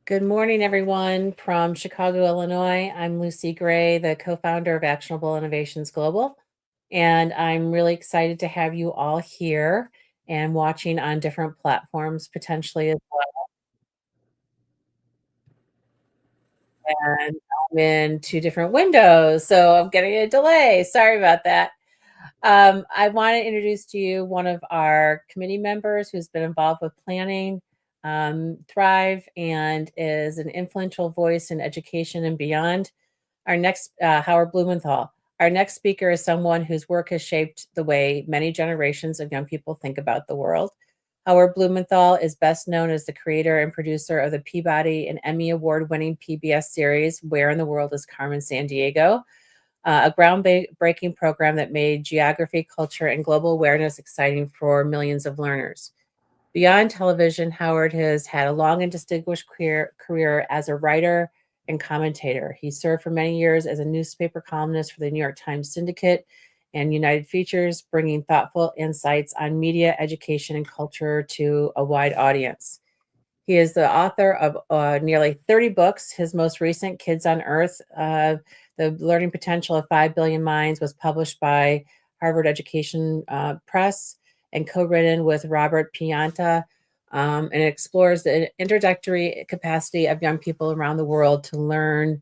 Good morning, everyone from Chicago, Illinois. I'm Lucy Gray, the co-founder of Actionable Innovations Global, and I'm really excited to have you all here and watching on different platforms potentially as well. And I'm in two different windows, so I'm getting a delay. Sorry about that. I want to introduce to you one of our committee members who's been involved with planning Thrive and is an influential voice in education and beyond. Our next, Howard Blumenthal. Our next speaker is someone whose work has shaped the way many generations of young people think about the world. Howard Blumenthal is best known as the creator and producer of the Peabody and Emmy Award winning PBS series, Where in the World is Carmen Sandiego? A groundbreaking program that made geography, culture, and global awareness exciting for millions of learners. Beyond television, Howard has had a long and distinguished career as a writer and commentator. He served for many years as a newspaper columnist for the New York Times Syndicate and United Features, bringing thoughtful insights on media, education, and culture to a wide audience. He is the author of nearly 30 books. His most recent, Kids on Earth, The Learning Potential of 5 Billion Minds, was published by Harvard Education Press and co-written with Robert Pianta, and it explores the introductory capacity of young people around the world to learn,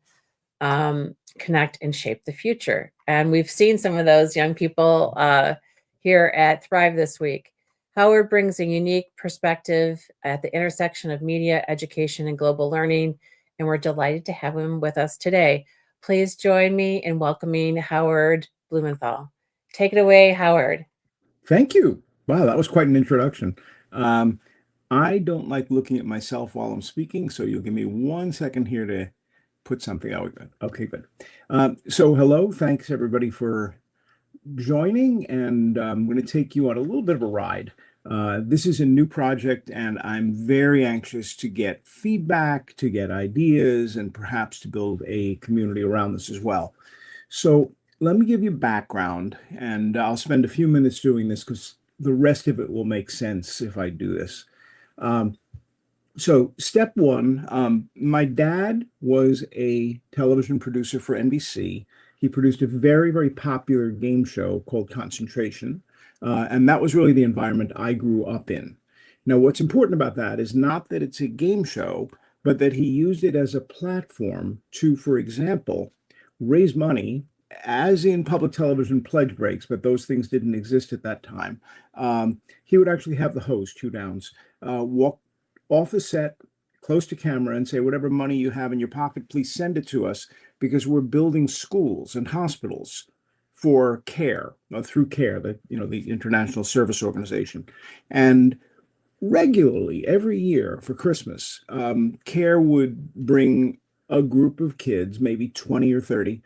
connect, and shape the future. And we've seen some of those young people here at Thrive this week. Howard brings a unique perspective at the intersection of media, education, and global learning, and we're delighted to have him with us today. Please join me in welcoming Howard Blumenthal. Take it away, Howard. Thank you. Wow, that was quite an introduction. Um, I don't like looking at myself while I'm speaking, so you'll give me 1 second here to put something out. Okay, good. So, hello. Thanks, everybody, for joining, and I'm going to take you on a little bit of a ride. This is a new project, and I'm very anxious to get feedback, to get ideas, and perhaps to build a community around this as well. So let me give you background, and I'll spend a few minutes doing this because the rest of it will make sense if I do this. Um, so, step one, my dad was a television producer for NBC. He produced a very, very popular game show called Concentration, and that was really the environment I grew up in. Now, what's important about that is not that it's a game show, but that he used it as a platform to, for example, raise money, as in public television pledge breaks, but those things didn't exist at that time. He would actually have the host, Hugh Downs, walk off the set, close to camera, and say, whatever money you have in your pocket, please send it to us because we're building schools and hospitals for CARE, through CARE, the International Service Organization. And regularly, every year for Christmas, CARE would bring a group of kids, maybe 20 or 30,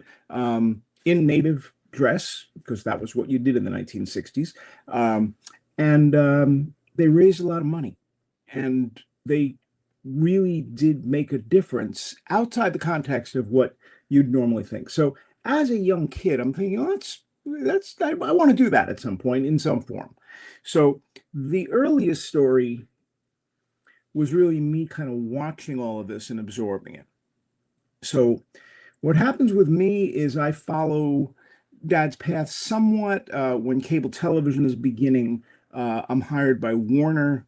in native dress, because that was what you did in the 1960s. And they raised a lot of money. And they really did make a difference outside the context of what you'd normally think. So as a young kid, I'm thinking, oh, I want to do that at some point in some form. So the earliest story was really me kind of watching all of this and absorbing it. So what happens with me is I follow Dad's path somewhat. When cable television is beginning, I'm hired by Warner,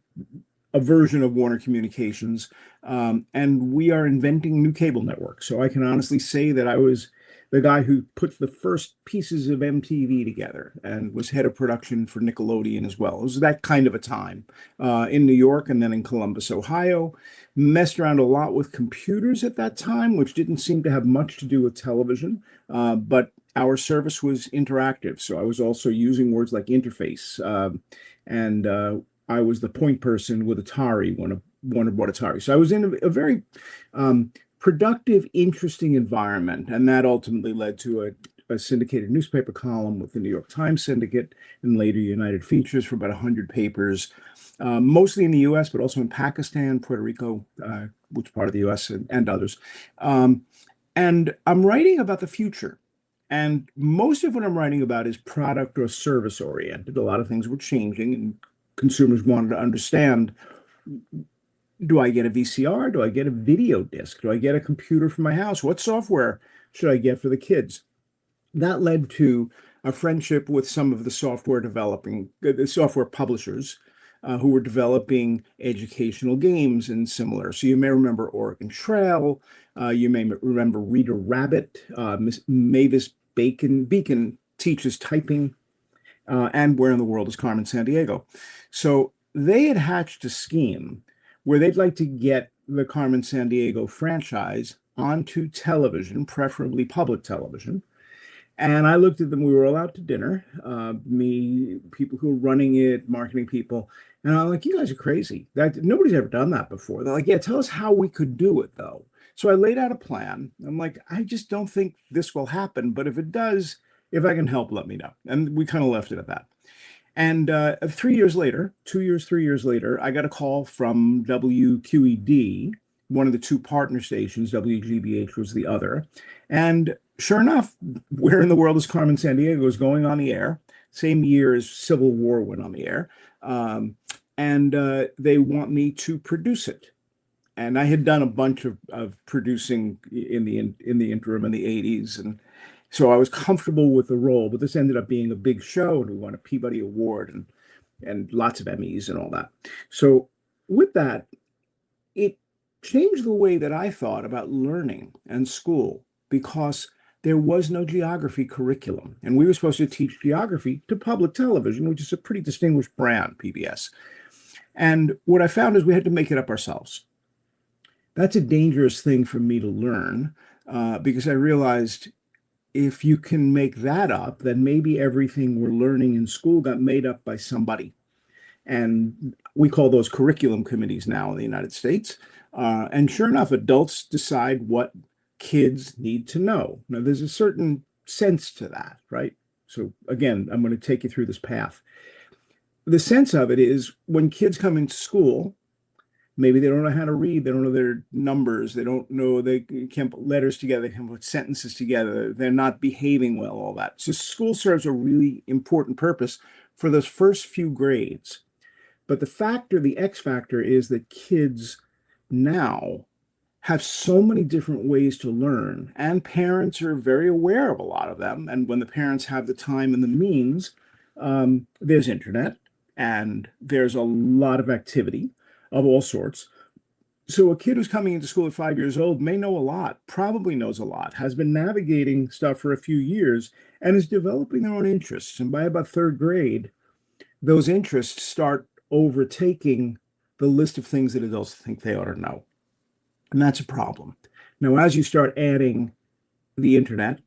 a version of Warner Communications, and we are inventing new cable networks. So I can honestly say that I was the guy who put the first pieces of MTV together and was head of production for Nickelodeon as well. It was that kind of a time in New York and then in Columbus, Ohio. Messed around a lot with computers at that time, which didn't seem to have much to do with television, but our service was interactive. So I was also using words like interface, and I was the point person with Atari when Warner bought Atari. So I was in a very productive, interesting environment, and that ultimately led to a syndicated newspaper column with the New York Times Syndicate and later United Features for about 100 papers, mostly in the U.S., but also in Pakistan, Puerto Rico, which is part of the U.S., and others. And I'm writing about the future. And most of what I'm writing about is product or service oriented. A lot of things were changing, and consumers wanted to understand Do I get a VCR? Do I get a video disc? Do I get a computer for my house? What software should I get for the kids? That led to a friendship with some of the software publishers who were developing educational games and similar. So you may remember Oregon Trail, you may remember Reader Rabbit, Miss Mavis Beacon teaches typing, and Where in the World is Carmen Sandiego? So they had hatched a scheme where they'd like to get the Carmen Sandiego franchise onto television, preferably public television. And I looked at them. We were all out to dinner, me, people who were running it, marketing people. And I'm like, you guys are crazy. That nobody's ever done that before. They're like, yeah, tell us how we could do it though. So I laid out a plan. I'm like, I just don't think this will happen. But if it does, if I can help, let me know. And we kind of left it at that. And 3 years later, 2 years, 3 years later, I got a call from WQED, one of the two partner stations. WGBH was the other. And sure enough, Where in the World is Carmen Sandiego is going on the air, same year as Civil War went on the air. And they want me to produce it. And I had done a bunch of producing in the interim in the 80s. And so I was comfortable with the role, but this ended up being a big show, and we won a Peabody Award and lots of Emmys and all that. So with that, it changed the way that I thought about learning and school because there was no geography curriculum. And we were supposed to teach geography to public television, which is a pretty distinguished brand, PBS. And what I found is we had to make it up ourselves. That's a dangerous thing for me to learn because I realized if you can make that up, then maybe everything we're learning in school got made up by somebody. And we call those curriculum committees now in the United States. And sure enough, adults decide what kids need to know. Now, there's a certain sense to that, right? So again, I'm going to take you through this path. The sense of it is when kids come into school, maybe they don't know how to read, they don't know their numbers, they don't know, they can't put letters together, they can't put sentences together, they're not behaving well, all that. So school serves a really important purpose for those first few grades. But the X factor is that kids now have so many different ways to learn, and parents are very aware of a lot of them. And when the parents have the time and the means, there's internet and there's a lot of activity of all sorts. So a kid who's coming into school at 5 years old may know a lot, probably knows a lot, has been navigating stuff for a few years, and is developing their own interests. And by about third grade, those interests start overtaking the list of things that adults think they ought to know. And that's a problem. Now, as you start adding the internet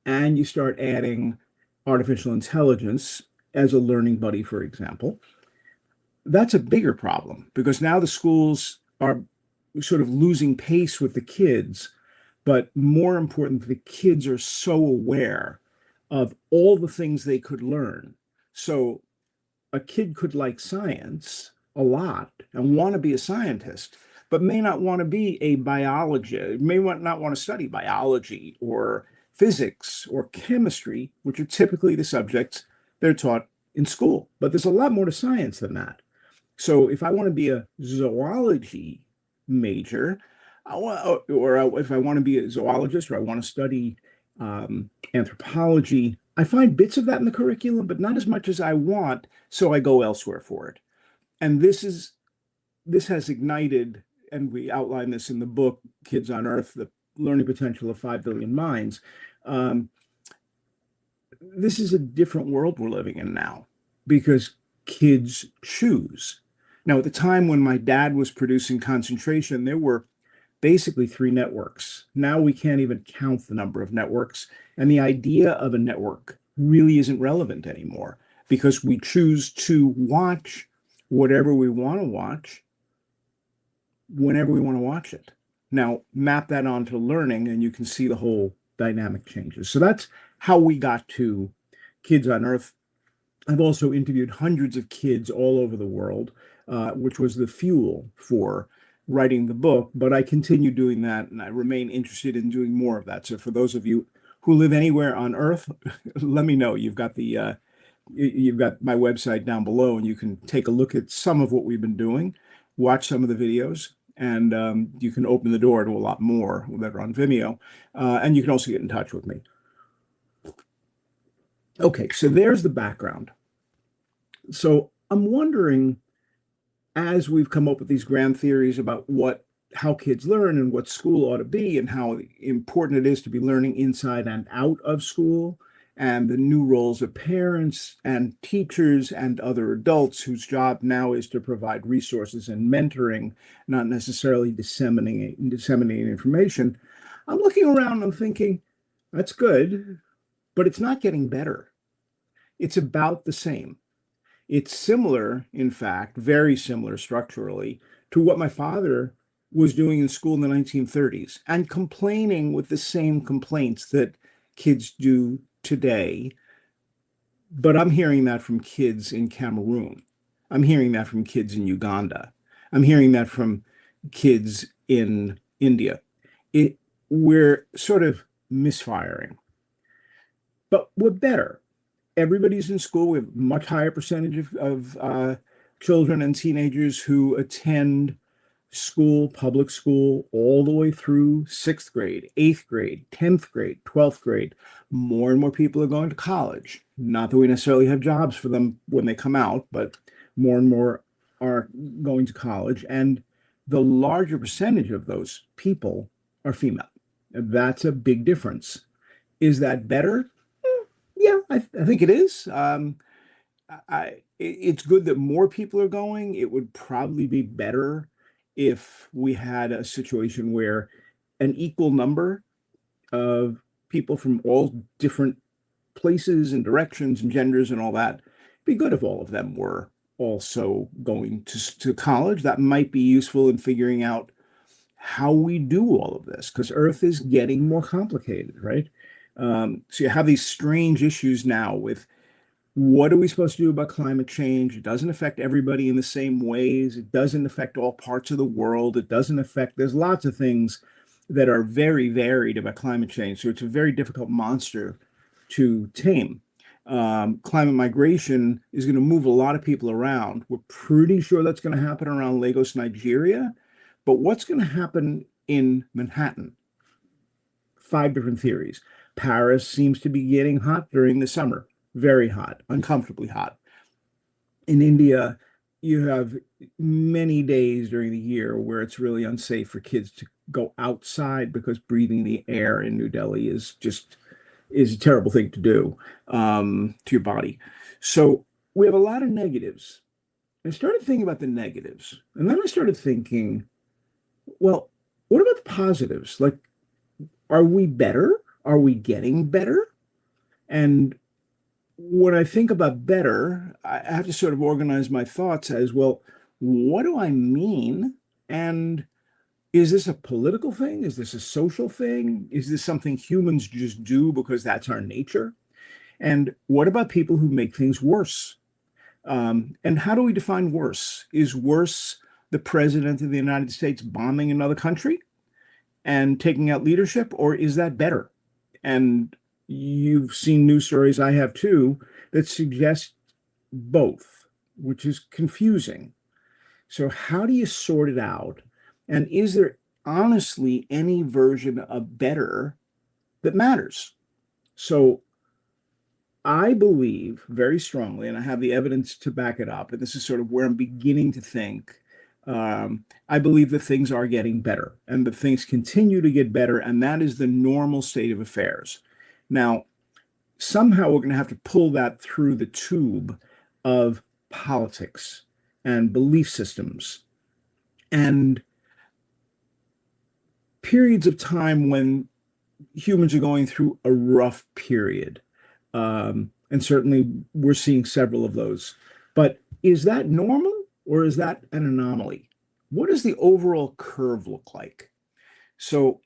and you start adding artificial intelligence as a learning buddy, for example, that's a bigger problem because now the schools are sort of losing pace with the kids. But more important, the kids are so aware of all the things they could learn. So a kid could like science a lot and want to be a scientist, but may not want to be a biologist, not want to study biology or physics or chemistry, which are typically the subjects they're taught in school. But there's a lot more to science than that. So if I want to be a zoology major, or if I want to be a zoologist or I want to study anthropology, I find bits of that in the curriculum, but not as much as I want, so I go elsewhere for it. And this has ignited, and we outline this in the book, Kids on Earth, the learning potential of 5 billion minds. This is a different world we're living in now because kids choose. Now, at the time when my dad was producing Concentration, there were basically 3 networks. Now we can't even count the number of networks. And the idea of a network really isn't relevant anymore because we choose to watch whatever we want to watch whenever we want to watch it. Now, map that onto learning and you can see the whole dynamic changes. So that's how we got to Kids on Earth. I've also interviewed hundreds of kids all over the world, which was the fuel for writing the book, but I continue doing that and I remain interested in doing more of that. So for those of you who live anywhere on Earth, let me know. You've got my website down below and you can take a look at some of what we've been doing. watch some of the videos, and you can open the door to a lot more that are on Vimeo. And you can also get in touch with me. Okay, so there's the background. So I'm wondering, as we've come up with these grand theories about how kids learn and what school ought to be and how important it is to be learning inside and out of school, and the new roles of parents and teachers and other adults whose job now is to provide resources and mentoring, not necessarily disseminating information. I'm looking around and I'm thinking, that's good, but it's not getting better. It's about the same. It's similar, in fact, very similar structurally to what my father was doing in school in the 1930s and complaining with the same complaints that kids do today. But I'm hearing that from kids in Cameroon. I'm hearing that from kids in Uganda. I'm hearing that from kids in India. We're sort of misfiring, but we're better. Everybody's in school. We have a much higher percentage of children and teenagers who attend school, public school, all the way through sixth grade, eighth grade, 10th grade, 12th grade. More and more people are going to college. Not that we necessarily have jobs for them when they come out, but more and more are going to college. And the larger percentage of those people are female. That's a big difference. Is that better? Yeah, I think it is. It's good that more people are going. It would probably be better if we had a situation where an equal number of people from all different places and directions and genders and all that. It'd be good if all of them were also going to college. That might be useful in figuring out how we do all of this, because Earth is getting more complicated, right? So you have these strange issues now with what are we supposed to do about climate change? It doesn't affect everybody in the same ways. It doesn't affect all parts of the world. It doesn't affect, there's lots of things that are very varied about climate change. So it's a very difficult monster to tame. Climate migration is going to move a lot of people around. We're pretty sure that's going to happen around Lagos, Nigeria. But what's going to happen in Manhattan? 5 different theories. Paris seems to be getting hot during the summer, very hot, uncomfortably hot. In India, you have many days during the year where it's really unsafe for kids to go outside because breathing the air in New Delhi is a terrible thing to do to your body. So we have a lot of negatives. I started thinking about the negatives, and then I started thinking, well, what about the positives? Like, are we better? Are we getting better? And when I think about better, I have to sort of organize my thoughts as, well, what do I mean? And is this a political thing? Is this a social thing? Is this something humans just do because that's our nature? And what about people who make things worse? And how do we define worse? Is worse the president of the United States bombing another country and taking out leadership, or is that better? And you've seen news stories, I have too, that suggest both, which is confusing. So how do you sort it out? And is there honestly any version of better that matters? So I believe very strongly, and I have the evidence to back it up, and this is sort of where I'm beginning to think. I believe that things are getting better and that things continue to get better, and that is the normal state of affairs. Now, somehow we're going to have to pull that through the tube of politics and belief systems and periods of time when humans are going through a rough period. And certainly we're seeing several of those. But is that normal or is that an anomaly? What does the overall curve look like? So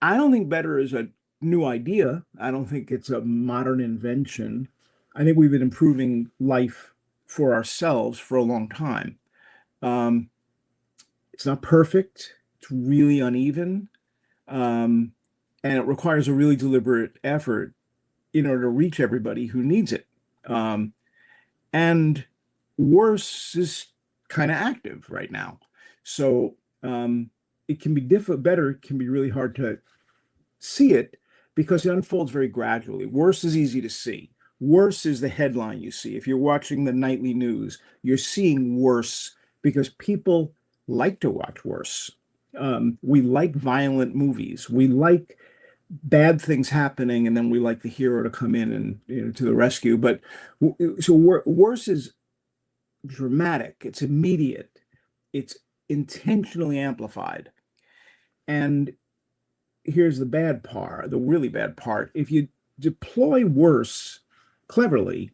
I don't think better is a new idea. I don't think it's a modern invention. I think we've been improving life for ourselves for a long time. Um, it's not perfect. It's really uneven. And it requires a really deliberate effort in order to reach everybody who needs it. And worse is kind of active right now. So it can be better, it can be really hard to see it because it unfolds very gradually. Worse is easy to see. Worse is the headline you see. If you're watching the nightly news, you're seeing worse because people like to watch worse. We like violent movies. We like bad things happening, and then we like the hero to come in and to the rescue. But worse is dramatic. It's immediate. It's intentionally amplified. And here's the bad part, the really bad part. If you deploy worse cleverly,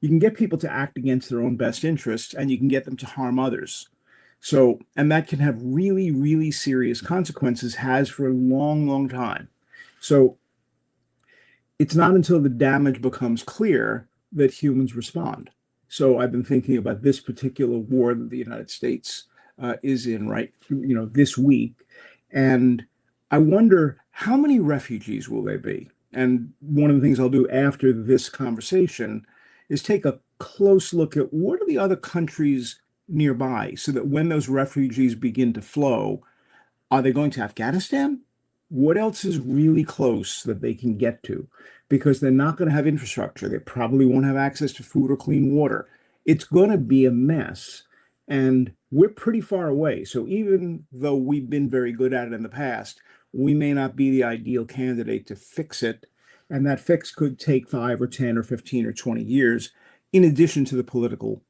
you can get people to act against their own best interests and you can get them to harm others. So, and that can have really, really serious consequences, has for a long, long time. So it's not until the damage becomes clear that humans respond. So I've been thinking about this particular war that the United States is in this week. And I wonder how many refugees will there be? And one of the things I'll do after this conversation is take a close look at what are the other countries nearby so that when those refugees begin to flow, are they going to Afghanistan? What else is really close that they can get to? Because they're not going to have infrastructure. They probably won't have access to food or clean water. It's going to be a mess. And we're pretty far away. So even though we've been very good at it in the past, we may not be the ideal candidate to fix it. And that fix could take 5 or 10 or 15 or 20 years, in addition to the political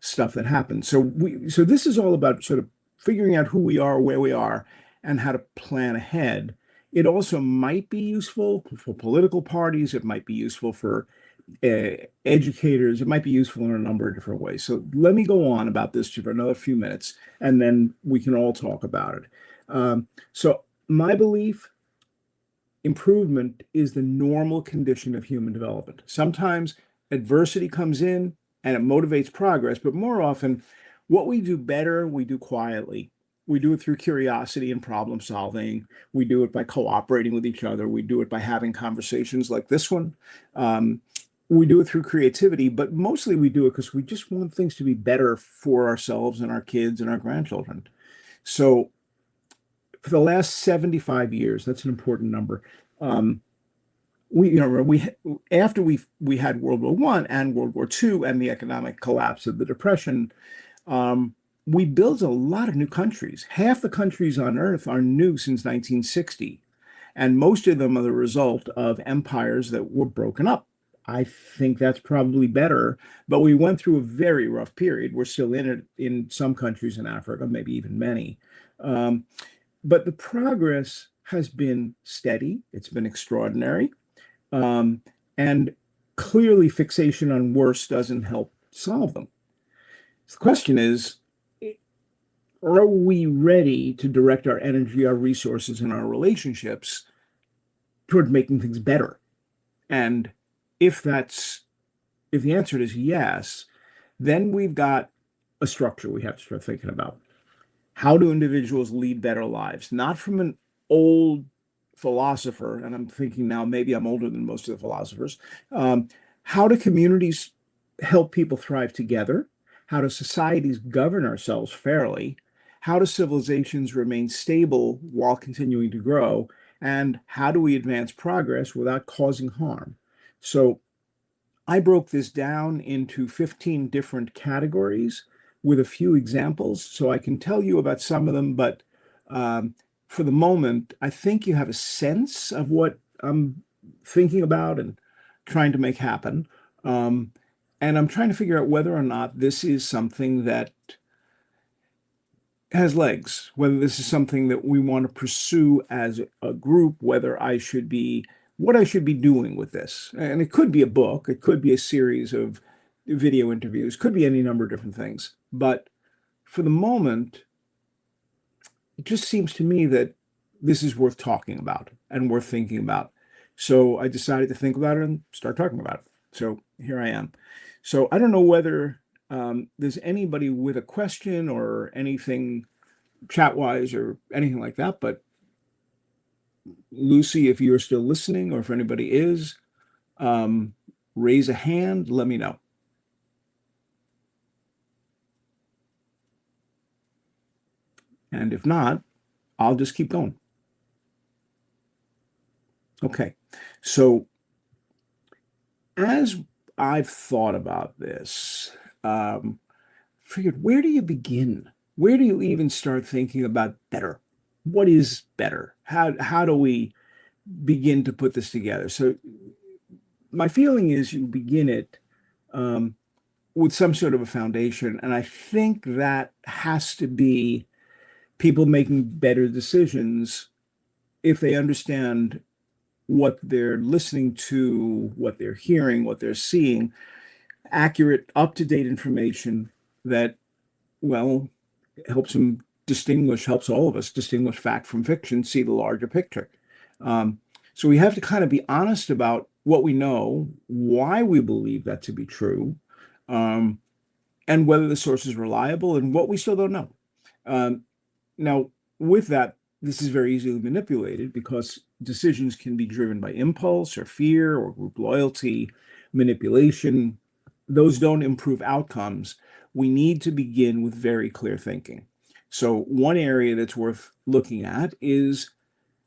stuff that happens. So this is all about sort of figuring out who we are, where we are, and how to plan ahead. It also might be useful for political parties. It might be useful for educators. It might be useful in a number of different ways. So let me go on about this for another few minutes, and then we can all talk about it. So my belief, improvement is the normal condition of human development. Sometimes adversity comes in and it motivates progress, but more often what we do better, we do quietly. We do it through curiosity and problem solving. We do it by cooperating with each other. We do it by having conversations like this one. We do it through creativity, but mostly we do it because we just want things to be better for ourselves and our kids and our grandchildren. So for the last 75 years, that's an important number. After we had World War I and World War II and the economic collapse of the Depression, we built a lot of new countries. Half the countries on Earth are new since 1960, and most of them are the result of empires that were broken up. I think that's probably better, but we went through a very rough period. We're still in it in some countries in Africa, maybe even many. But the progress has been steady. It's been extraordinary. And clearly fixation on worse doesn't help solve them. The question is, are we ready to direct our energy, our resources, and our relationships toward making things better? And if the answer is yes, then we've got a structure we have to start thinking about. How do individuals lead better lives? Not from an old philosopher, and I'm thinking now maybe I'm older than most of the philosophers. How do communities help people thrive together? How do societies govern ourselves fairly? How do civilizations remain stable while continuing to grow? And how do we advance progress without causing harm? So I broke this down into 15 different categories with a few examples. So I can tell you about some of them, but for the moment, I think you have a sense of what I'm thinking about and trying to make happen. And I'm trying to figure out whether or not this is something that has legs, whether this is something that we want to pursue as a group, what I should be doing with this. And it could be a book, it could be a series of video interviews, could be any number of different things. But for the moment, it just seems to me that this is worth talking about and worth thinking about. So I decided to think about it and start talking about it. So here I am. So I don't know whether there's anybody with a question or anything chat-wise or anything like that, but Lucy, if you're still listening or if anybody is, raise a hand, let me know. And if not, I'll just keep going. Okay. So as I've thought about this, figured, where do you begin? Where do you even start thinking about better? What is better? How do we begin to put this together? So my feeling is you begin it um, with some sort of a foundation, and I think that has to be people making better decisions if they understand what they're listening to, what they're hearing, what they're seeing, accurate, up-to-date information that, well, helps them distinguish, helps all of us distinguish fact from fiction, see the larger picture. Um, so we have to kind of be honest about what we know, why we believe that to be true, um, and whether the source is reliable and what we still don't know. Um, Now, with that, this is very easily manipulated because decisions can be driven by impulse or fear or group loyalty, manipulation. Those don't improve outcomes. We need to begin with very clear thinking. So, one area that's worth looking at is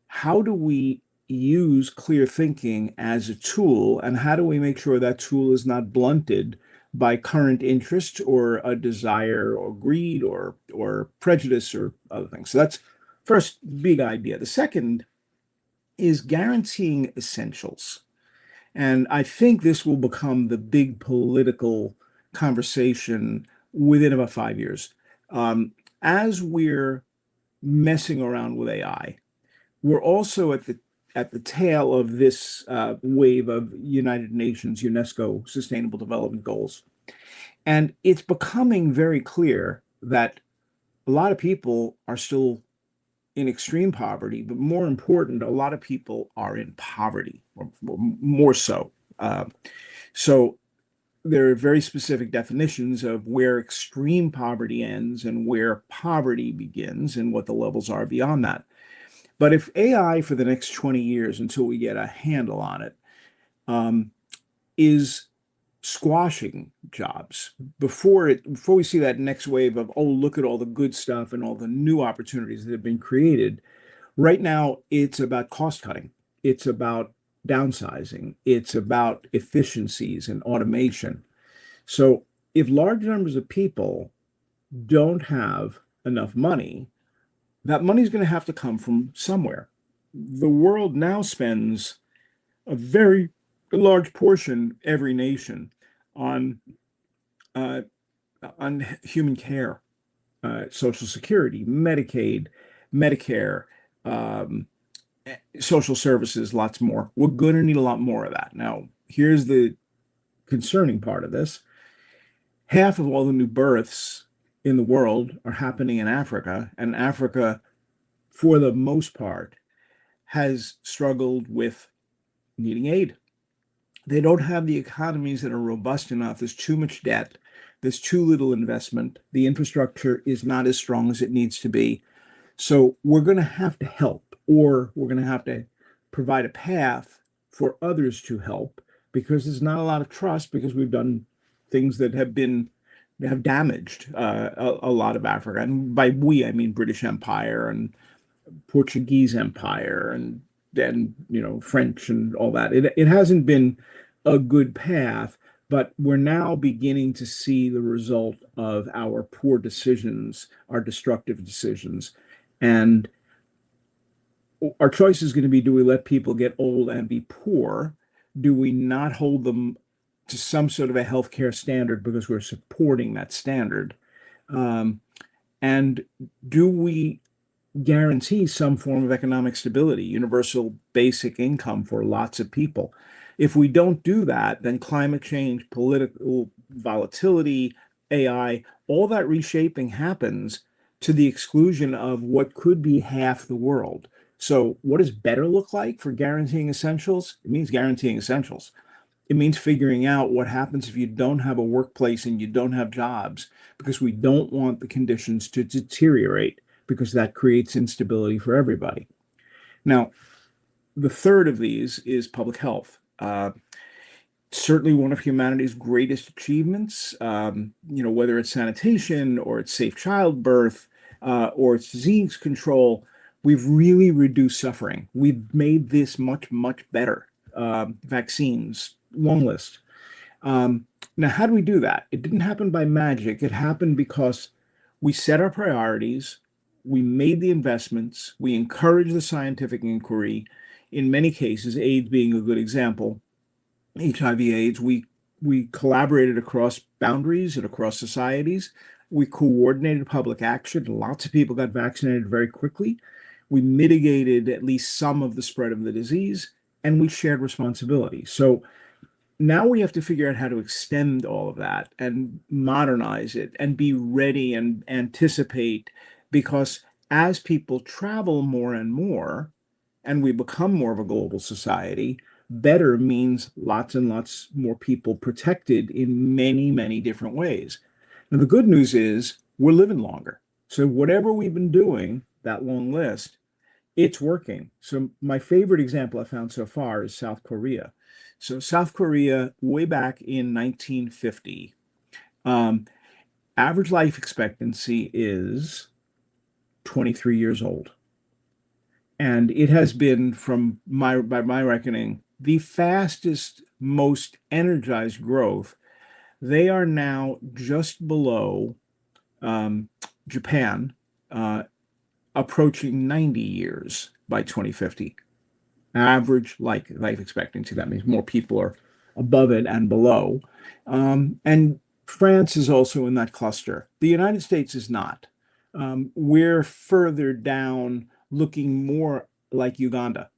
how do we use clear thinking as a tool, and how do we make sure that tool is not blunted by current interest or a desire or greed or prejudice or other things. So that's first big idea. The second is guaranteeing essentials. And I think this will become the big political conversation within about 5 years. Um, as we're messing around with AI, we're also at the tail of this wave of United Nations UNESCO Sustainable Development Goals, and it's becoming very clear that a lot of people are still in extreme poverty, but more important, a lot of people are in poverty, or more so. Uh, so there are very specific definitions of where extreme poverty ends and where poverty begins, and what the levels are beyond that. But if AI for the next 20 years until we get a handle on it um, is squashing jobs before we see that next wave of, oh, look at all the good stuff and all the new opportunities that have been created. Right now, it's about cost cutting. It's about downsizing. It's about efficiencies and automation. So if large numbers of people don't have enough money, that money is going to have to come from somewhere. The world now spends a very large portion, every nation, on uh, on human care, Social Security, Medicaid, Medicare, um, social services, lots more. We're going to need a lot more of that. Now, here's the concerning part of this. Half of all the new births in the world are happening in Africa, and Africa, for the most part, has struggled with needing aid. They don't have the economies that are robust enough. There's too much debt. There's too little investment. The infrastructure is not as strong as it needs to be. So we're going to have to help, or we're going to have to provide a path for others to help, because there's not a lot of trust, because we've done things that have damaged a lot of Africa. And by we, I mean British Empire and Portuguese Empire and French and all that. It hasn't been a good path, but we're now beginning to see the result of our poor decisions, our destructive decisions. And our choice is going to be, do we let people get old and be poor? Do we not hold them to some sort of a healthcare standard because we're supporting that standard? Um, and do we guarantee some form of economic stability, universal basic income for lots of people? If we don't do that, then climate change, political volatility, AI, all that reshaping happens to the exclusion of what could be half the world. So, what does better look like for guaranteeing essentials? It means guaranteeing essentials. It means figuring out what happens if you don't have a workplace and you don't have jobs, because we don't want the conditions to deteriorate, because that creates instability for everybody. Now, the third of these is public health. Certainly one of humanity's greatest achievements, whether it's sanitation or it's safe childbirth, or it's disease control, we've really reduced suffering. We've made this much, much better. Vaccines, long list. Um, Now, how do we do that? It didn't happen by magic. It happened because we set our priorities, we made the investments, we encouraged the scientific inquiry. In many cases, AIDS being a good example, HIV/AIDS, we collaborated across boundaries and across societies. We coordinated public action. Lots of people got vaccinated very quickly. We mitigated at least some of the spread of the disease, and we shared responsibility. So now we have to figure out how to extend all of that and modernize it and be ready and anticipate, because as people travel more and more and we become more of a global society, better means lots and lots more people protected in many, many different ways. Now, the good news is we're living longer. So, whatever we've been doing, that long list, it's working. So my favorite example I found so far is South Korea. So South Korea, way back in 1950, um, average life expectancy is 23 years old. And it has been, by my reckoning, the fastest, most energized growth. They are now just below Japan, uh, approaching 90 years by 2050. Average life expectancy. That means more people are above it and below. And France is also in that cluster. The United States is not. We're further down, looking more like Uganda,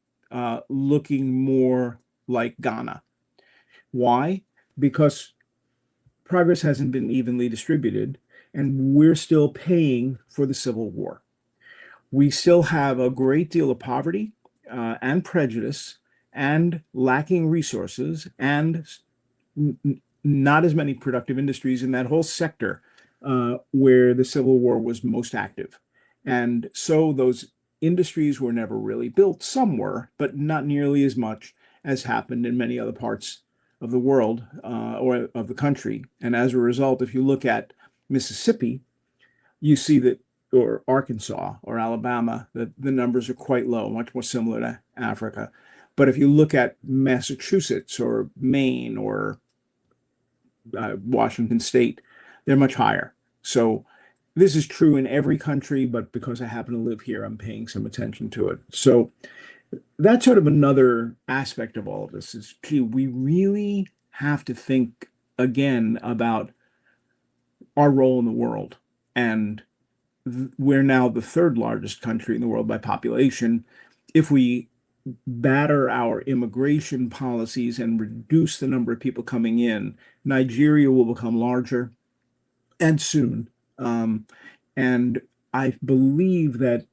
looking more like Ghana. Why? Because progress hasn't been evenly distributed, and we're still paying for the Civil War. We still have a great deal of poverty and prejudice and lacking resources and not as many productive industries in that whole sector where the Civil War was most active. And so those industries were never really built. Some were, but not nearly as much as happened in many other parts of the world or of the country. And as a result, if you look at Mississippi, you see that, or Arkansas or Alabama, that the numbers are quite low, much more similar to Africa. But if you look at Massachusetts or Maine or Washington State, they're much higher. So this is true in every country, but because I happen to live here, I'm paying some attention to it. So that's sort of another aspect of all of this is, gee, we really have to think again about our role in the world. And we're now the third largest country in the world by population. If we batter our immigration policies and reduce the number of people coming in, Nigeria will become larger and soon. And I believe that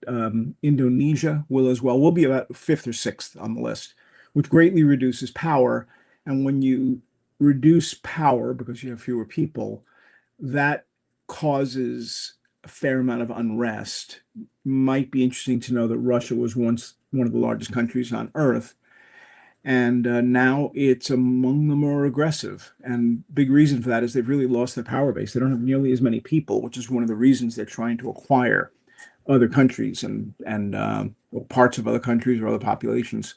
Indonesia will as well. We'll be about fifth or sixth on the list, which greatly reduces power. And when you reduce power because you have fewer people, that causes a fair amount of unrest. Might be interesting to know that Russia was once one of the largest countries on earth, and now it's among the more aggressive. And big reason for that is they've really lost their power base. They don't have nearly as many people, which is one of the reasons they're trying to acquire other countries and parts of other countries or other populations.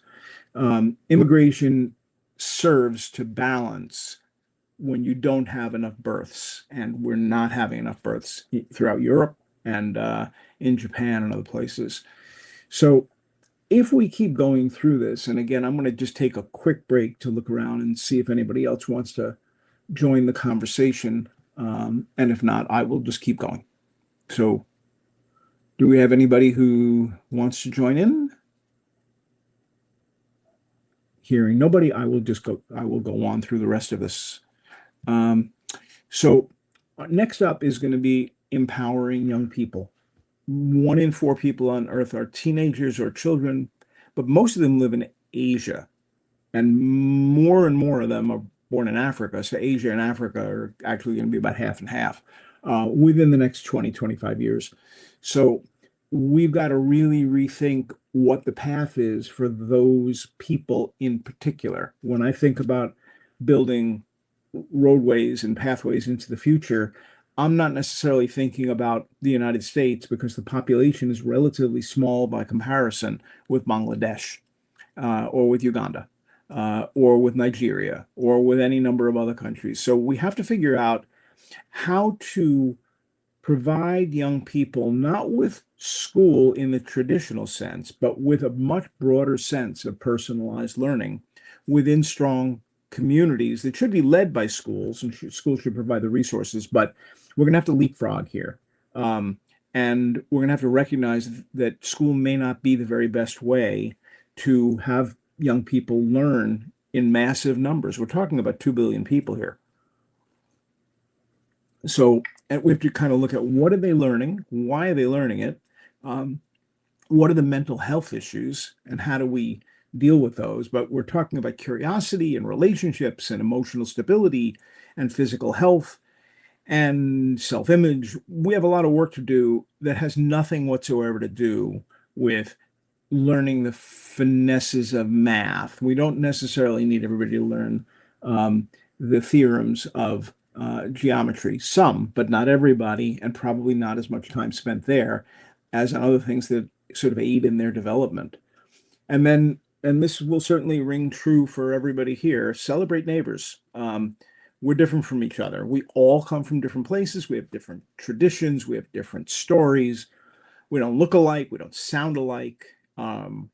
Immigration serves to balance when you don't have enough births, and we're not having enough births throughout Europe and in Japan and other places. So if we keep going through this, and again, I'm going to just take a quick break to look around and see if anybody else wants to join the conversation. And if not, I will just keep going. So do we have anybody who wants to join in? Hearing nobody, I will go on through the rest of this. So next up is going to be empowering young people. 1 in 4 people on Earth are teenagers or children, but most of them live in Asia, and more of them are born in Africa. So Asia and Africa are actually going to be about half and half within the next 20, 25 years. So we've got to really rethink what the path is for those people in particular. When I think about building roadways and pathways into the future, I'm not necessarily thinking about the United States because the population is relatively small by comparison with Bangladesh, or with Uganda, or with Nigeria, or with any number of other countries. So we have to figure out how to provide young people not with school in the traditional sense, but with a much broader sense of personalized learning within strong communities that should be led by schools, and schools should provide the resources, but we're going to have to leapfrog here. Um, and we're going to have to recognize that school may not be the very best way to have young people learn in massive numbers. We're talking about 2 billion people here. So we have to kind of look at what are they learning? Why are they learning it? Um, what are the mental health issues and how do we deal with those? But we're talking about curiosity and relationships and emotional stability and physical health and self-image. We have a lot of work to do that has nothing whatsoever to do with learning the finesses of math. We don't necessarily need everybody to learn the theorems of geometry. Some, but not everybody, and probably not as much time spent there as on other things that sort of aid in their development. And then, and this will certainly ring true for everybody here, celebrate neighbors. We're different from each other. We all come from different places. We have different traditions. We have different stories. We don't look alike. We don't sound alike. Um,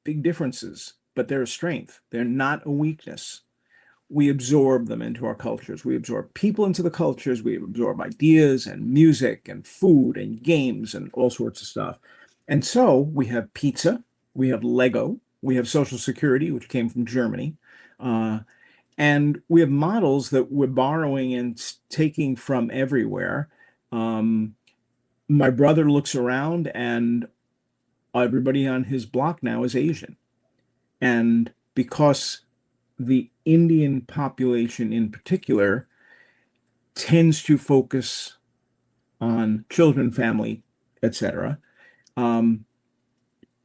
Big differences, but they're a strength. They're not a weakness. We absorb them into our cultures. We absorb people into the cultures. We absorb ideas and music and food and games and all sorts of stuff. And so we have pizza, we have Lego, we have Social Security, which came from Germany. Uh, and we have models that we're borrowing and taking from everywhere. Um, my brother looks around and everybody on his block now is Asian. And because the Indian population in particular tends to focus on children, family, etc., um,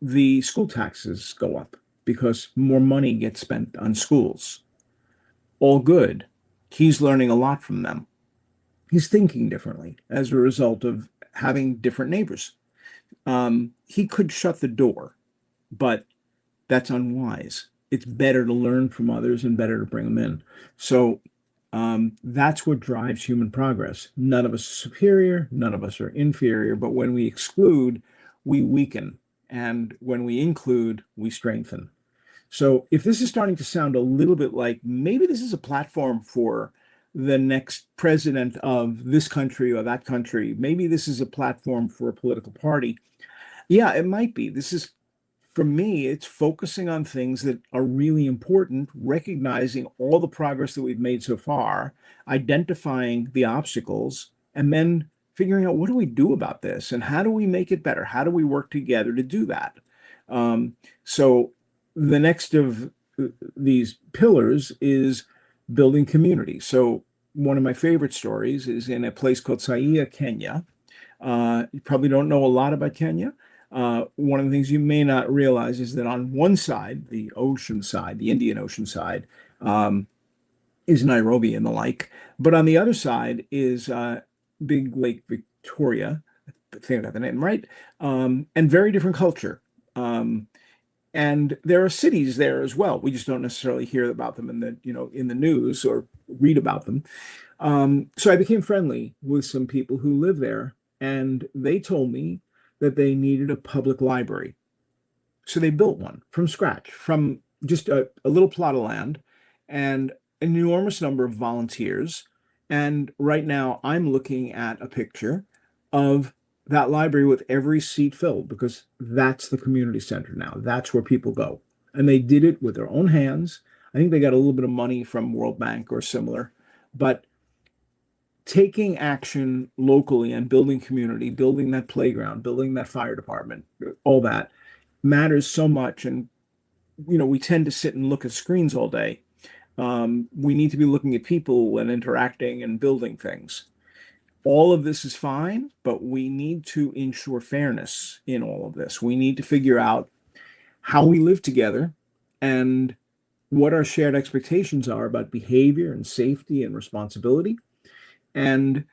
the school taxes go up because more money gets spent on schools. All good. He's learning a lot from them. He's thinking differently as a result of having different neighbors. He could shut the door, but that's unwise. It's better to learn from others and better to bring them in. So that's what drives human progress. None of us are superior, none of us are inferior, but when we exclude, we weaken. And when we include, we strengthen. So if this is starting to sound a little bit like maybe this is a platform for the next president of this country or that country, maybe this is a platform for a political party. Yeah, it might be. This is, for me, it's focusing on things that are really important, recognizing all the progress that we've made so far, identifying the obstacles, and then figuring out what do we do about this and how do we make it better? How do we work together to do that? So the next of these pillars is building community. So one of my favorite stories is in a place called Saia, Kenya. You probably don't know a lot about Kenya. One of the things you may not realize is that on one side, the ocean side, the Indian Ocean side, is Nairobi and the like. But on the other side is Big Lake Victoria, I think I got the name right, and very different culture. Um, and there are cities there as well. We just don't necessarily hear about them in the news or read about them. So I became friendly with some people who live there, and they told me that they needed a public library. So they built one from scratch, from just a little plot of land and an enormous number of volunteers. And right now I'm looking at a picture of that library with every seat filled because that's the community center now. That's where people go. And they did it with their own hands. I think they got a little bit of money from World Bank or similar, but taking action locally and building community, building that playground, building that fire department, all that matters so much. And, we tend to sit and look at screens all day. We need to be looking at people and interacting and building things. All of this is fine, but we need to ensure fairness in all of this. We need to figure out how we live together and what our shared expectations are about behavior and safety and responsibility. And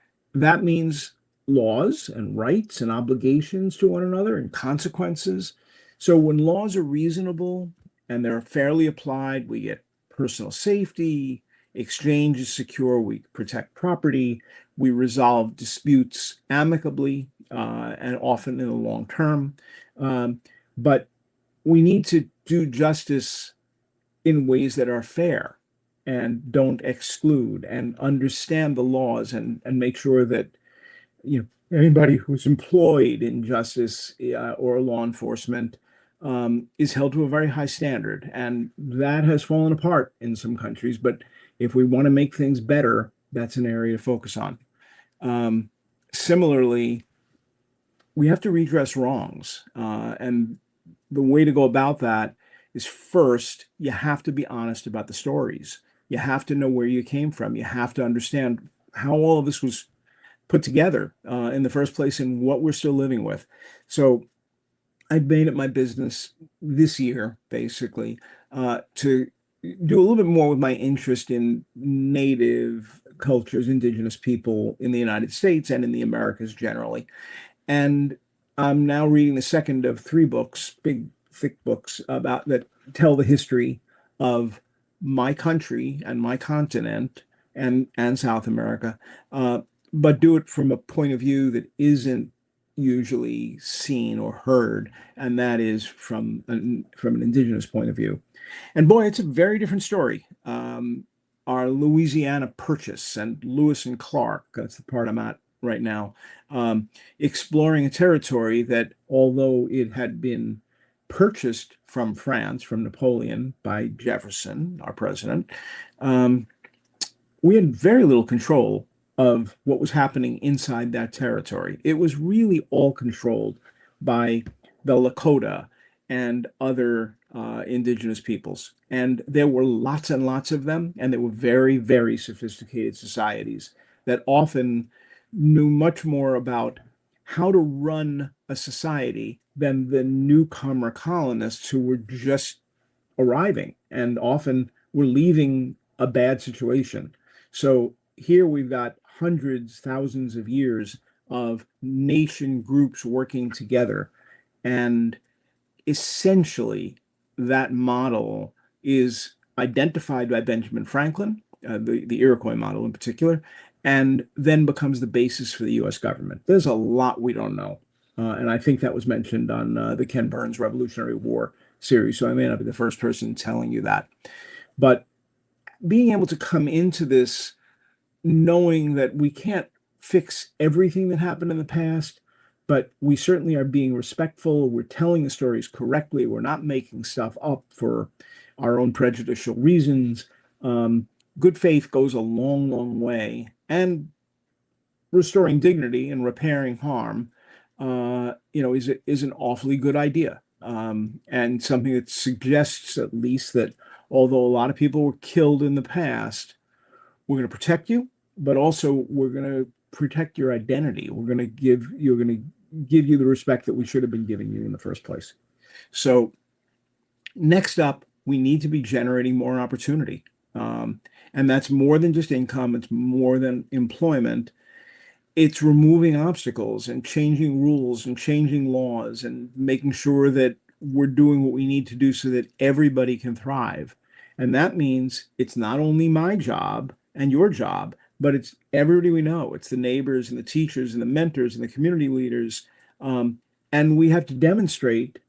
that means laws and rights and obligations to one another and consequences. So when laws are reasonable and they're fairly applied, we get personal safety, exchange is secure, we protect property, we resolve disputes amicably and often in the long term. But we need to do justice in ways that are fair and don't exclude and understand the laws and make sure that anybody who's employed in justice or law enforcement is held to a very high standard, and that has fallen apart in some countries. But if we want to make things better, that's an area to focus on. Similarly, we have to redress wrongs, and the way to go about that is first, you have to be honest about the stories. You have to know where you came from. You have to understand how all of this was put together in the first place and what we're still living with. So I've made it my business this year, basically, to do a little bit more with my interest in native cultures, indigenous people in the United States and in the Americas generally. And I'm now reading the second of three books, big, thick books about that tell the history of my country and my continent and South America, but do it from a point of view that isn't usually seen or heard, and that is from an indigenous point of view. And boy, it's a very different story. Our Louisiana Purchase and Lewis and Clark, that's the part I'm at right now, exploring a territory that, although it had been purchased from France, from Napoleon by Jefferson, our president, we had very little control of what was happening inside that territory. It was really all controlled by the Lakota and other indigenous peoples. And there were lots and lots of them, and they were very, very sophisticated societies that often knew much more about how to run a society than the newcomer colonists who were just arriving and often were leaving a bad situation. So here we've got hundreds, thousands of years of nation groups working together. And essentially, that model is identified by Benjamin Franklin, the Iroquois model in particular, and then becomes the basis for the US government. There's a lot we don't know. And I think that was mentioned on the Ken Burns Revolutionary War series. So I may not be the first person telling you that. But being able to come into this knowing that we can't fix everything that happened in the past, but we certainly are being respectful. We're telling the stories correctly. We're not making stuff up for our own prejudicial reasons. Good faith goes a long, long way. And restoring dignity and repairing harm, is an awfully good idea. And something that suggests, at least, that although a lot of people were killed in the past, we're going to protect you, but also we're going to protect your identity. We're going to give you the respect that we should have been giving you in the first place. So next up, we need to be generating more opportunity. And that's more than just income. It's more than employment. It's removing obstacles and changing rules and changing laws and making sure that we're doing what we need to do so that everybody can thrive. And that means it's not only my job and your job, but it's everybody we know. It's the neighbors and the teachers and the mentors and the community leaders. And we have to demonstrate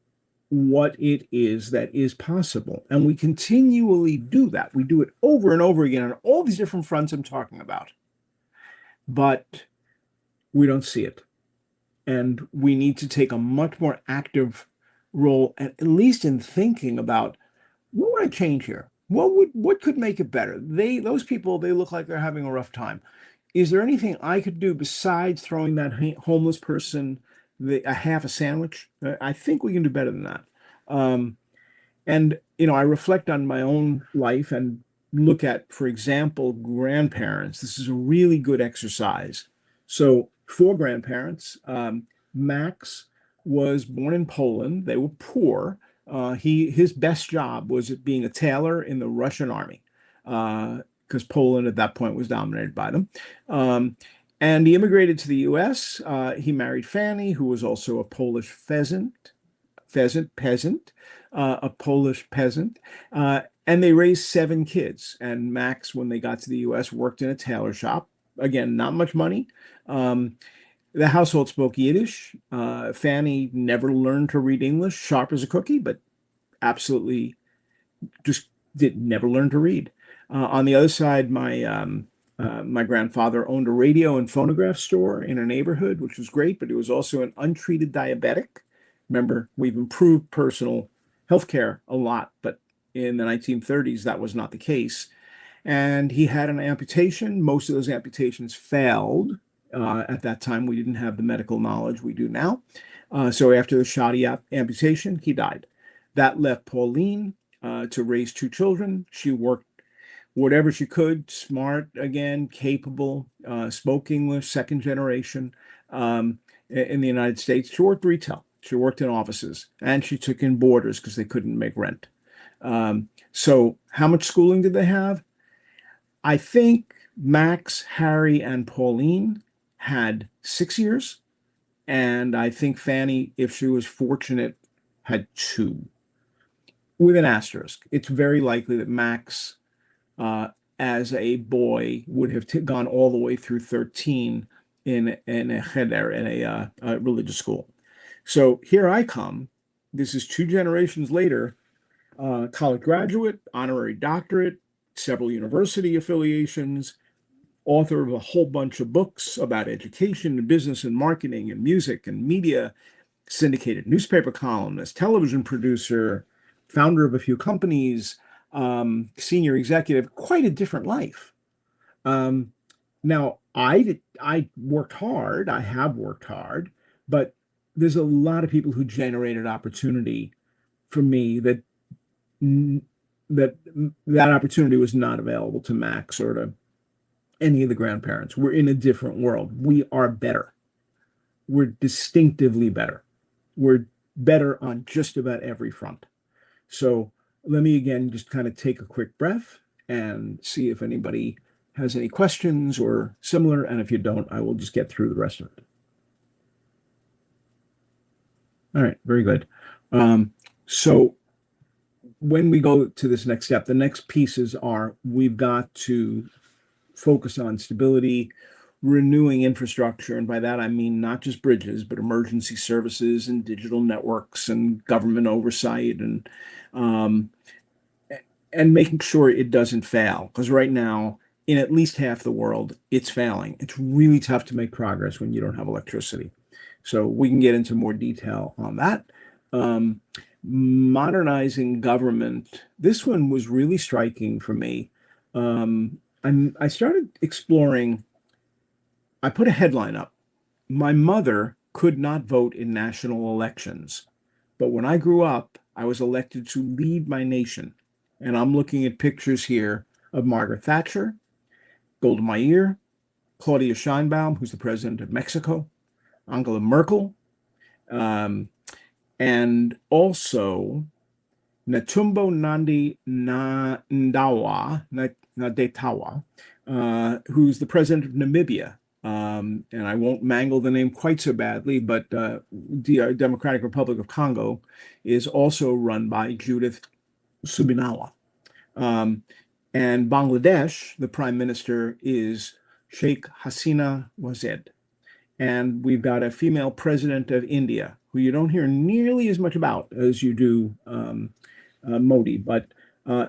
what it is that is possible. And we continually do that. We do it over and over again on all these different fronts I'm talking about. But we don't see it. And we need to take a much more active role, at least in thinking about what would I change here? What could make it better? Those people, they look like they're having a rough time. Is there anything I could do besides throwing that homeless person a half a sandwich? I think we can do better than that. And I reflect on my own life and look at, for example, grandparents. This is a really good exercise. So for grandparents, Max was born in Poland. They were poor. His best job was being a tailor in the Russian army, because Poland at that point was dominated by them. And he immigrated to the U.S. He married Fanny, who was also a Polish peasant, a Polish peasant. And they raised 7 kids. And Max, when they got to the US, worked in a tailor shop. Again, not much money. Um, the household spoke Yiddish. Fanny never learned to read English, sharp as a cookie, but absolutely just did never learn to read. On the other side, my grandfather owned a radio and phonograph store in a neighborhood, which was great, but he was also an untreated diabetic. Remember, we've improved personal health care a lot, but in the 1930s, that was not the case. And he had an amputation. Most of those amputations failed. At that time, we didn't have the medical knowledge we do now. So after the shoddy amputation, he died. That left Pauline to raise 2 children. She worked whatever she could, smart again, capable, spoke English, second generation in the United States. She worked retail. She worked in offices, and she took in boarders because they couldn't make rent. So how much schooling did they have? I think Max, Harry, and Pauline had 6 years. And I think Fanny, if she was fortunate, had 2. With an asterisk. It's very likely that Max, as a boy, would have gone all the way through 13 in a cheder, in a religious school. So here I come. This is 2 generations later. College graduate, honorary doctorate, several university affiliations, author of a whole bunch of books about education and business and marketing and music and media, syndicated newspaper columnist, television producer, founder of a few companies, senior executive, quite a different life. Now, I worked hard, I have worked hard, but there's a lot of people who generated opportunity for me that opportunity was not available to Max or to any of the grandparents. We're in a different world. We are better. We're distinctively better. We're better on just about every front. So let me again just kind of take a quick breath and see if anybody has any questions or similar. And if you don't, I will just get through the rest of it. All right, very good. So when we go to this next step, the next pieces are we've got to focus on stability, renewing infrastructure. And by that, I mean not just bridges, but emergency services and digital networks and government oversight and making sure it doesn't fail. Because right now, in at least half the world, it's failing. It's really tough to make progress when you don't have electricity. So we can get into more detail on that. Modernizing government. This one was really striking for me. I started exploring. I put a headline up. My mother could not vote in national elections, but when I grew up, I was elected to lead my nation. And I'm looking at pictures here of Margaret Thatcher, Golda Meir, Claudia Sheinbaum, who's the president of Mexico, Angela Merkel, and also Netumbo Nandi-Ndaitwah, who's the president of Namibia. And I won't mangle the name quite so badly, but the Democratic Republic of Congo is also run by Judith Suminwa. And Bangladesh, the prime minister is Sheikh Hasina Wazir. And we've got a female president of India, who you don't hear nearly as much about as you do Modi. But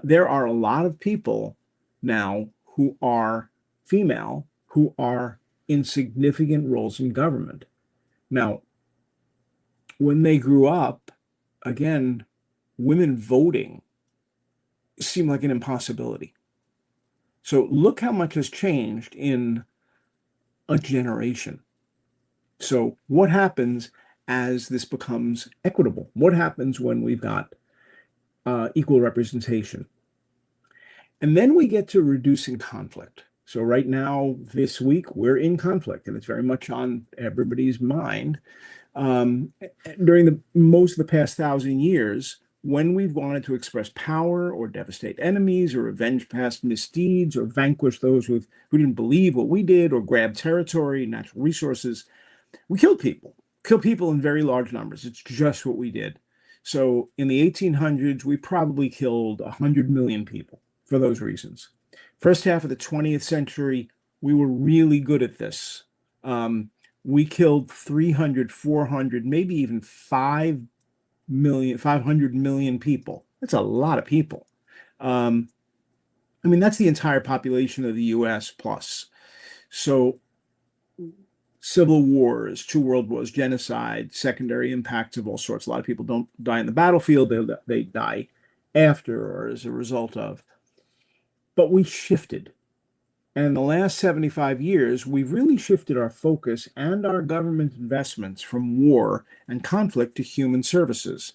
there are a lot of people now who are female, who are in significant roles in government. Now, when they grew up, again, women voting seemed like an impossibility. So look how much has changed in a generation. So what happens as this becomes equitable? What happens when we've got equal representation? And then we get to reducing conflict. So right now, this week, we're in conflict, and it's very much on everybody's mind. During most of the past 1,000 years, when we've wanted to express power or devastate enemies or avenge past misdeeds or vanquish those who didn't believe what we did or grab territory, natural resources, we killed people in very large numbers. It's just what we did. So in the 1800s, we probably killed 100 million people for those reasons. First half of the 20th century, we were really good at this. We killed 300, 400, maybe even 500 million people. That's a lot of people. Um, I mean, that's the entire population of the US plus. So civil wars, two world wars, genocide, secondary impacts of all sorts. A lot of people don't die in the battlefield, they die after or as a result of. But we shifted. And in the last 75 years, we've really shifted our focus and our government investments from war and conflict to human services.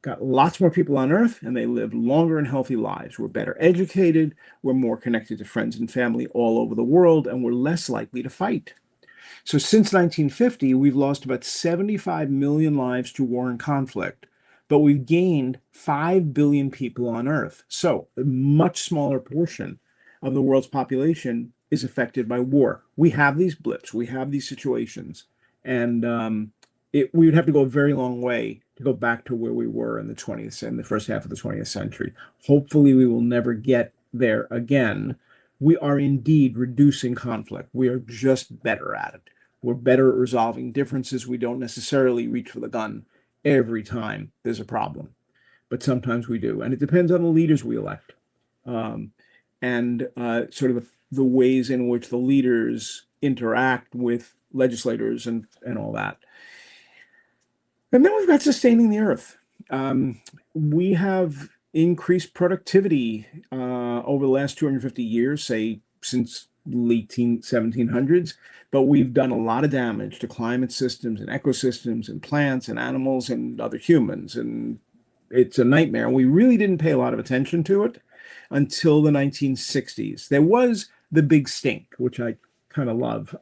Got lots more people on Earth, and they live longer and healthy lives. We're better educated, we're more connected to friends and family all over the world, and we're less likely to fight. So since 1950, we've lost about 75 million lives to war and conflict, but we've gained 5 billion people on Earth. So a much smaller portion of the world's population is affected by war. We have these blips, we have these situations, and we would have to go a very long way to go back to where we were in the 20th and the first half of the 20th century. Hopefully, we will never get there again. We are indeed reducing conflict. We are just better at it. We're better at resolving differences. We don't necessarily reach for the gun every time there's a problem, but sometimes we do. And it depends on the leaders we elect, and sort of the ways in which the leaders interact with legislators and all that. And then we've got sustaining the earth. We have increased productivity over the last 250 years, say since late 1700s, but we've done a lot of damage to climate systems and ecosystems and plants and animals and other humans. And it's a nightmare. We really didn't pay a lot of attention to it until the 1960s. There was the big stink, which I kind of love.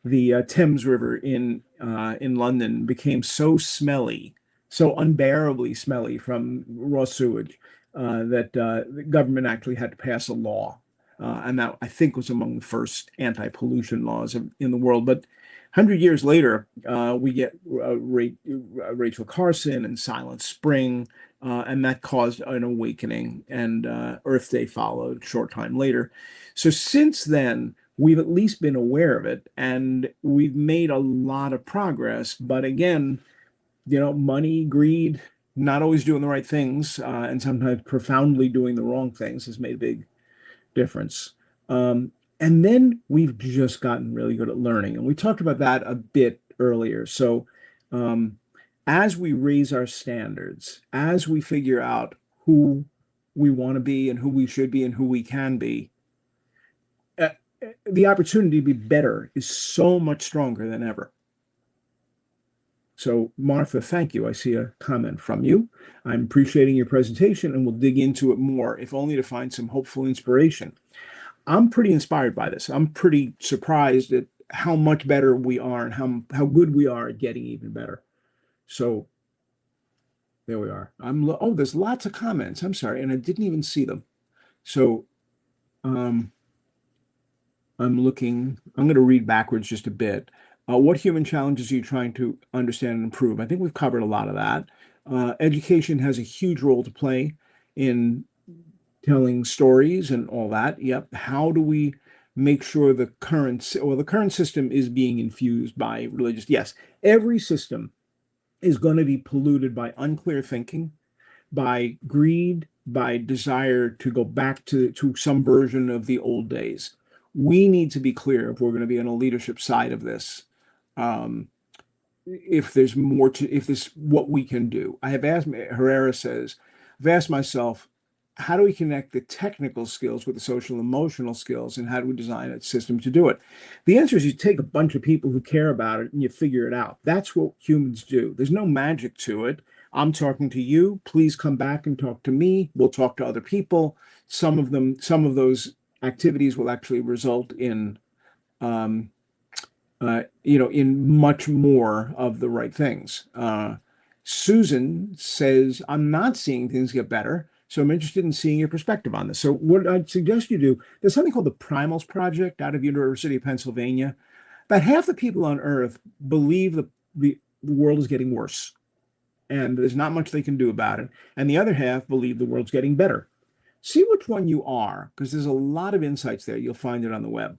The Thames River in London became so smelly, so unbearably smelly from raw sewage that the government actually had to pass a law, and that I think was among the first anti-pollution laws in the world. But 100 years later, we get Rachel Carson and Silent Spring, and that caused an awakening, and Earth Day followed a short time later. So since then, we've at least been aware of it, and we've made a lot of progress. But again, money, greed, not always doing the right things, and sometimes profoundly doing the wrong things has made a big difference. And then we've just gotten really good at learning. And we talked about that a bit earlier. So as we raise our standards, as we figure out who we want to be and who we should be and who we can be, the opportunity to be better is so much stronger than ever. So, Martha, thank you. I see a comment from you. I'm appreciating your presentation, and we'll dig into it more, if only to find some hopeful inspiration. I'm pretty inspired by this. I'm pretty surprised at how much better we are and how good we are at getting even better. So there we are. Oh, there's lots of comments. I'm sorry, and I didn't even see them. So I'm going to read backwards just a bit. What human challenges are you trying to understand and improve? I think we've covered a lot of that. Education has a huge role to play in telling stories and all that. Yep. How do we make sure the current system is being infused by religious? Yes, every system is going to be polluted by unclear thinking, by greed, by desire to go back to some version of the old days. We need to be clear if we're going to be on a leadership side of this. If there's what we can do. Herrera says, I've asked myself, how do we connect the technical skills with the social emotional skills, and how do we design a system to do it? The answer is you take a bunch of people who care about it and you figure it out. That's what humans do. There's no magic to it. I'm talking to you. Please come back and talk to me. We'll talk to other people. Some of those activities will actually result in in much more of the right things. Susan says, I'm not seeing things get better, so I'm interested in seeing your perspective on this. So what I'd suggest you do, there's something called the Primals Project out of University of Pennsylvania. About half the people on Earth believe the world is getting worse and there's not much they can do about it. And the other half believe the world's getting better. See which one you are, because there's a lot of insights there. You'll find it on the web.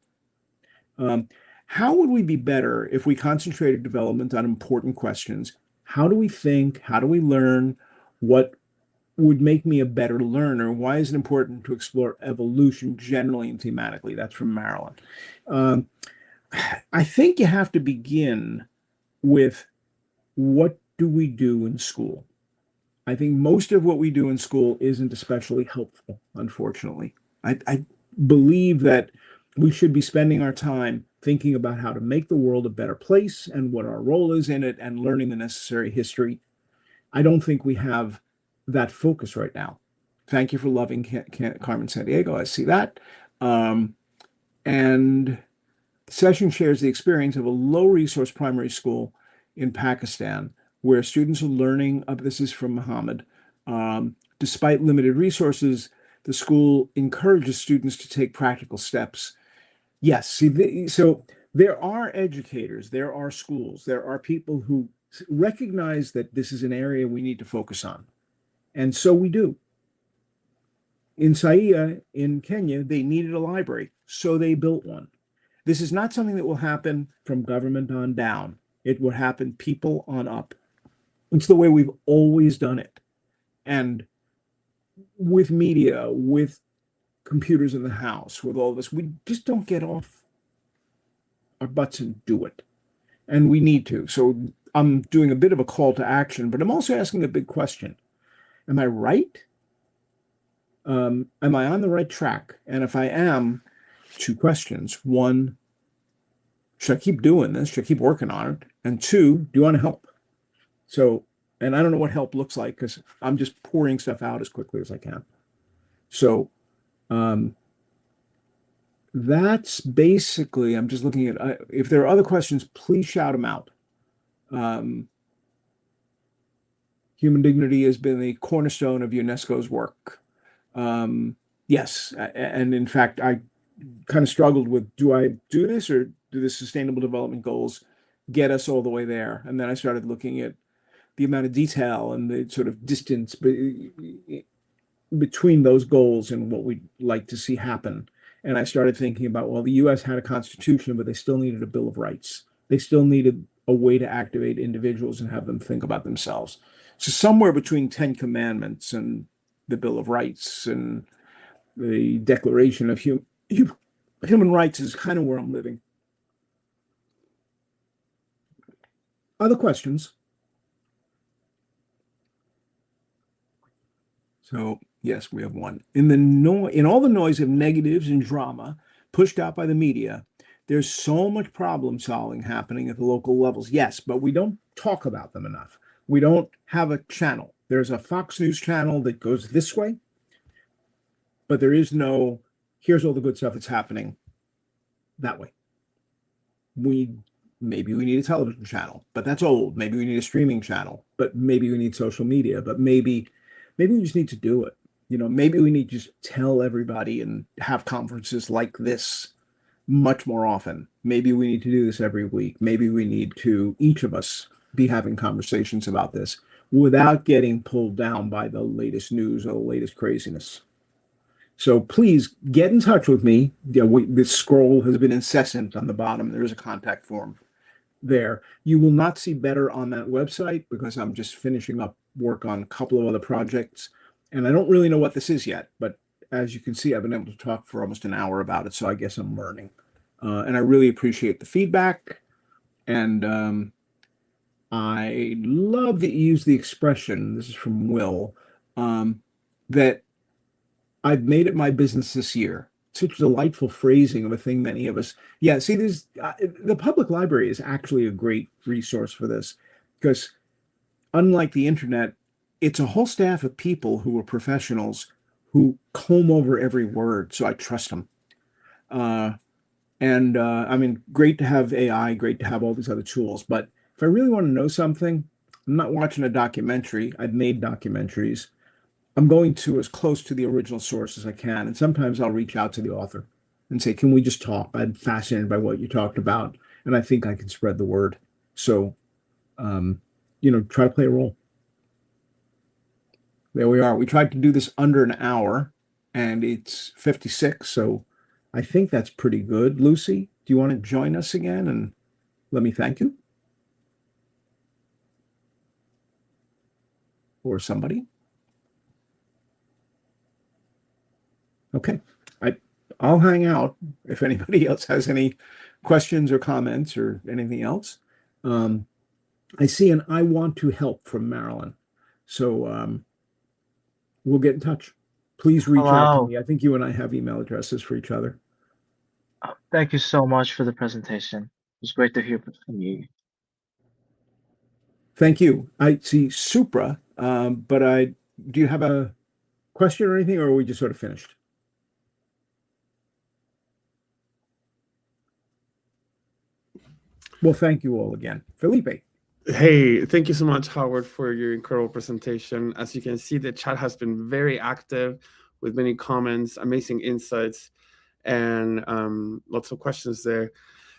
Um, how would we be better if we concentrated development on important questions? How do we think? How do we learn? What would make me a better learner? Why is it important to explore evolution generally and thematically? That's from Marilyn. Um, I think you have to begin with what do we do in school? I think most of what we do in school isn't especially helpful, unfortunately. I believe that we should be spending our time thinking about how to make the world a better place and what our role is in it and learning the necessary history. I don't think we have that focus right now. Thank you for loving Carmen Sandiego. I see that. And the session shares the experience of a low resource primary school in Pakistan where students are learning. This is from Muhammad. Despite limited resources, the school encourages students to take practical steps. Yes, see, so there are educators, there are schools, there are people who recognize that this is an area we need to focus on. And so we do. In Saia, in Kenya, they needed a library, so they built one. This is not something that will happen from government on down. It will happen people on up. It's the way we've always done it. And with media, with computers in the house, with all this, we just don't get off our butts and do it. And we need to. So I'm doing a bit of a call to action, but I'm also asking a big question. Am I right? Am I on the right track? And if I am, two questions. One, should I keep doing this? Should I keep working on it? And two, do you want to help? So, and I don't know what help looks like because I'm just pouring stuff out as quickly as I can. So, that's basically, I'm just looking at, if there are other questions, please shout them out. Human dignity has been the cornerstone of UNESCO's work. Yes, and in fact, I kind of struggled with, do I do this or do the Sustainable Development Goals get us all the way there? And then I started looking at the amount of detail and the sort of distance between those goals and what we'd like to see happen. And I started thinking about, well, the US had a constitution, but they still needed a Bill of Rights. They still needed a way to activate individuals and have them think about themselves. So somewhere between 10 Commandments and the Bill of Rights and the Declaration of Human Rights is kind of where I'm living. Other questions? So yes, we have one. In all the noise of negatives and drama pushed out by the media, there's so much problem solving happening at the local levels. Yes, but we don't talk about them enough. We don't have a channel. There's a Fox News channel that goes this way, but there is no, here's all the good stuff that's happening that way. Maybe we need a television channel, but that's old. Maybe we need a streaming channel, but maybe we need social media, but maybe we just need to do it. Maybe we need to just tell everybody and have conferences like this much more often. Maybe we need to do this every week. Maybe we need to, each of us, be having conversations about this without getting pulled down by the latest news or the latest craziness. So please get in touch with me. This scroll has been incessant on the bottom. There is a contact form there. You will not see better on that website because I'm just finishing up work on a couple of other projects. And I don't really know what this is yet, but as you can see, I've been able to talk for almost an hour about it. So I guess I'm learning. And I really appreciate the feedback. And I love that you use the expression, this is from Will, that I've made it my business this year. Such delightful phrasing of a thing many of us. Yeah, see, the public library is actually a great resource for this because unlike the internet, it's a whole staff of people who are professionals who comb over every word. So I trust them. I mean, great to have AI, great to have all these other tools. But if I really want to know something, I'm not watching a documentary. I've made documentaries. I'm going to as close to the original source as I can. And sometimes I'll reach out to the author and say, can we just talk? I'm fascinated by what you talked about. And I think I can spread the word. So, try to play a role. There we are. We tried to do this under an hour and it's 56. So I think that's pretty good. Lucy, do you want to join us again and let me thank you? Or somebody? Okay. I'll hang out if anybody else has any questions or comments or anything else. I see an I want to help from Marilyn. So we'll get in touch. Please reach out to Hello. me. I think you and I have email addresses for each other. Thank you so much for the presentation. It was great to hear from you. Thank you. I see Supra, but do you have a question or anything, or are we just sort of finished? Well, thank you all again. Felipe. Hey, thank you so much, Howard, for your incredible presentation. As you can see, the chat has been very active with many comments, amazing insights, and lots of questions there.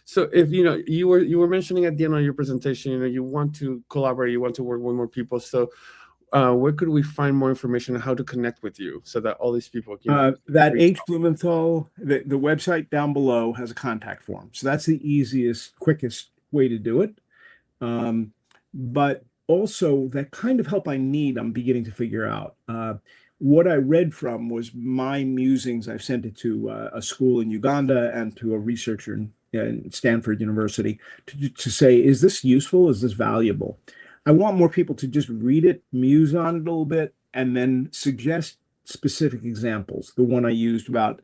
So if you were mentioning at the end of your presentation, you want to collaborate, you want to work with more people. So where could we find more information on how to connect with you so that all these people can that H. Blumenthal, the website down below has a contact form. So that's the easiest, quickest way to do it. But also that kind of help I need, I'm beginning to figure out. What I read from was my musings. I've sent it to a school in Uganda and to a researcher in Stanford University to say, is this useful? Is this valuable? I want more people to just read it, muse on it a little bit, and then suggest specific examples. The one I used about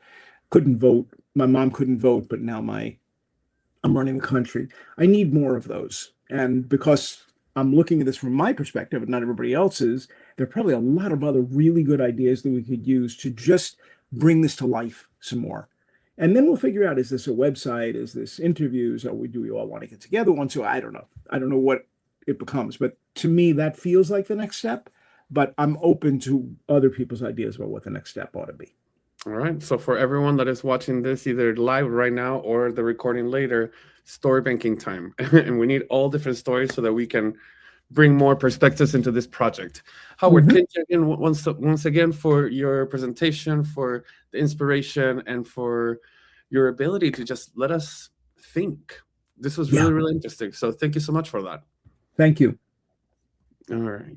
couldn't vote. My mom couldn't vote, but now I'm running the country. I need more of those. And because I'm looking at this from my perspective and not everybody else's, there are probably a lot of other really good ideas that we could use to just bring this to life some more. And then we'll figure out, is this a website? Is this interviews? Do we all want to get together once? So I don't know. I don't know what it becomes. But to me, that feels like the next step. But I'm open to other people's ideas about what the next step ought to be. All right. So for everyone that is watching this either live right now or the recording later, story banking time. And we need all different stories so that we can bring more perspectives into this project. Howard, thank you again once again for your presentation, for the inspiration, and for your ability to just let us think. This was really, really interesting. So thank you so much for that. Thank you. All right.